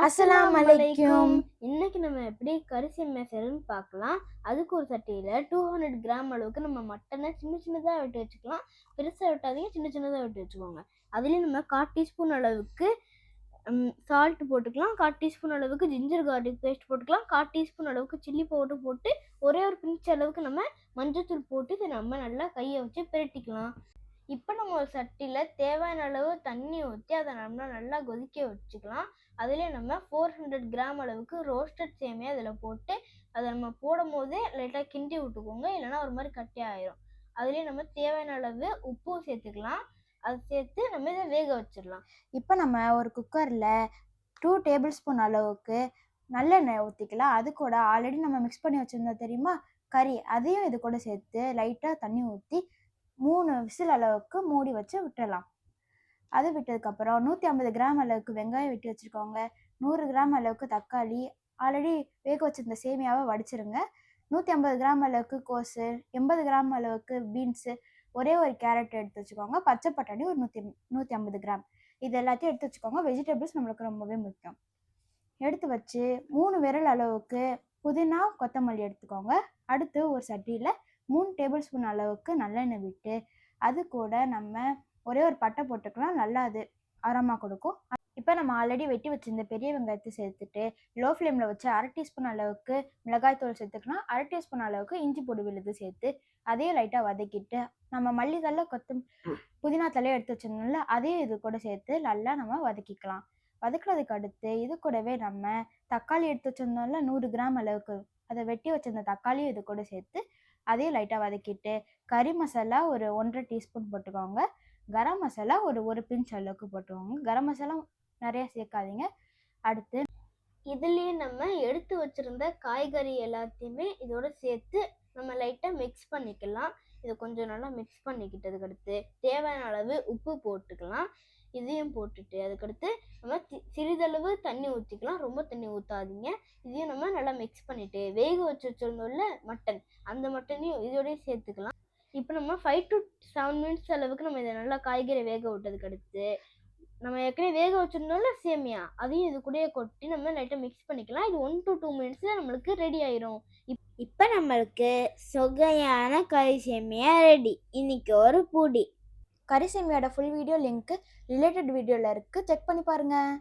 அஸ்ஸலாமு அலைக்கும். இன்னைக்கு நம்ம எப்படி கறி சேமியா செய்யறதுன்னு பார்க்கலாம். அதுக்கு ஒரு சட்டியில 200 கிராம் அளவுக்கு நம்ம மட்டனை சின்ன சின்னதாக வெட்டி வச்சுக்கலாம். பெருசாக வெட்டாதீங்க, சின்ன சின்னதாக வெட்டி வச்சுக்கோங்க. அதுலேயும் நம்ம 1/4 டீஸ்பூன் அளவுக்கு சால்ட் போட்டுக்கலாம். 1/4 டீஸ்பூன் அளவுக்கு ஜிஞ்சர் கார்லிக் பேஸ்ட் போட்டுக்கலாம். 1/4 டீஸ்பூன் அளவுக்கு சில்லி பவுடர் போட்டு ஒரே ஒரு பிஞ்ச் அளவுக்கு நம்ம மஞ்சத்தூள் போட்டு இதை நம்ம நல்லா கையை வச்சு பிரட்டிக்கலாம். இப்போ நம்ம ஒரு சட்டியில் தேவையான அளவு தண்ணி ஊற்றி அதை நம்ம நல்லா கொதிக்க வச்சுக்கலாம். அதிலே நம்ம 400 கிராம் அளவுக்கு ரோஸ்டட் சேமியா அதில் போட்டு அதை நம்ம போடும் போதே லைட்டாக கிண்டி விட்டுக்கோங்க, இல்லைனா ஒரு மாதிரி கட்டியாயிரும். அதுலேயே நம்ம தேவையான அளவு உப்பும் சேர்த்துக்கலாம். அது சேர்த்து நம்ம இதை வேக வச்சிடலாம். இப்போ நம்ம ஒரு குக்கரில் 2 டேபிள் ஸ்பூன் அளவுக்கு நல்லெண்ணெய் ஊற்றிக்கலாம். அது கூட ஆல்ரெடி நம்ம மிக்ஸ் பண்ணி வச்சுருந்தோம் தெரியுமா கறி, அதையும் இது கூட சேர்த்து லைட்டாக தண்ணி ஊற்றி 3 விசில் அளவுக்கு மூடி வச்சு விட்டுடலாம். அது விட்டதுக்கப்புறம் 150 கிராம் அளவுக்கு வெங்காயம் வெட்டி வச்சுருக்கோங்க. 100 கிராம் அளவுக்கு தக்காளி, ஆல்ரெடி வேக வச்சுருந்த சேமியாவை வடிச்சிருங்க. 150 கிராம் அளவுக்கு கோஸு, 80 கிராம் அளவுக்கு பீன்ஸு, ஒரே ஒரு கேரட் எடுத்து வச்சுக்கோங்க. பச்சை பட்டாணி ஒரு 150 கிராம், இது எல்லாத்தையும் எடுத்து வச்சுக்கோங்க. வெஜிடபிள்ஸ் நம்மளுக்கு ரொம்பவே முக்கியம். எடுத்து வச்சு 3 விரல் அளவுக்கு புதினா கொத்தமல்லி எடுத்துக்கோங்க. அடுத்து ஒரு சட்டியில் 3 டேபிள் ஸ்பூன் அளவுக்கு நல்லெண்ணெய் விட்டு அது கூட நம்ம ஒரே ஒரு பட்டை போட்டுக்கலாம். நல்லா அது அரோமா கொடுக்கும். இப்போ நம்ம ஆல்ரெடி வெட்டி வச்சிருந்த பெரிய வெங்காயத்தை சேர்த்துட்டு லோ ஃப்ளேமில் வச்சு 1/2 டீஸ்பூன் அளவுக்கு மிளகாய்த்தூள் சேர்த்துக்கலாம். 1/2 டீஸ்பூன் அளவுக்கு இஞ்சி பொடி விழுது சேர்த்து அதையும் லைட்டாக வதக்கிட்டு நம்ம மல்லித்தலை புதினா தலையை எடுத்து வச்சிருந்தோம்ல அதையும் இது கூட சேர்த்து நல்லா நம்ம வதக்கிக்கலாம். வதக்குறதுக்கு அடுத்து இது கூடவே நம்ம தக்காளி எடுத்து வச்சிருந்தோம்ல 100 கிராம் அளவுக்கு, அதை வெட்டி வச்சிருந்த தக்காளியும் இது கூட சேர்த்து அதையும் லைட்டாக வதக்கிட்டு கறி மசாலா ஒரு 1.5 டீஸ்பூன் போட்டுக்கோங்க. கரம் மசாலா ஒரு பிஞ்ச் அளவுக்கு போட்டுக்கோங்க. கரம் மசாலா நிறைய சேர்க்காதீங்க. அடுத்து இதுலேயே நம்ம எடுத்து வச்சிருந்த காய்கறி எல்லாத்தையுமே இதோட சேர்த்து நம்ம லைட்டாக மிக்ஸ் பண்ணிக்கலாம். இதை கொஞ்சம் நல்லா மிக்ஸ் பண்ணிக்கிட்டதுக்கு அடுத்து தேவையான அளவு உப்பு போட்டுக்கலாம். இதையும் போட்டுட்டு அதுக்கடுத்து நம்ம சிறிதளவு தண்ணி ஊற்றிக்கலாம். ரொம்ப தண்ணி ஊற்றாதீங்க. இதையும் நம்ம நல்லா மிக்ஸ் பண்ணிவிட்டு வேக வச்சு வச்சுருந்தோம்ல மட்டன், அந்த மட்டனையும் இதோடய சேர்த்துக்கலாம். இப்போ நம்ம 5 to 7 மினிட்ஸ் அளவுக்கு நம்ம இதை நல்லா காய்கறி வேக விட்டதுக்கு அடுத்து நம்ம ஏற்கனவே வேக வச்சுருந்தோம்ல சேமியா, அதையும் இது கூடயே கொட்டி நம்ம லைட்டாக மிக்ஸ் பண்ணிக்கலாம். இது 1 to 2 மினிட்ஸில் நம்மளுக்கு ரெடி ஆயிரும். இப்போ நம்மளுக்கு சுவையான கறி சேமியா ரெடி. இன்னைக்கு ஒரு பூடி. கறி சேமியாவோட ஃபுல் வீடியோ லிங்க் ரிலேட்டட் வீடியோவில் இருக்குது, செக் பண்ணி பாருங்கள்.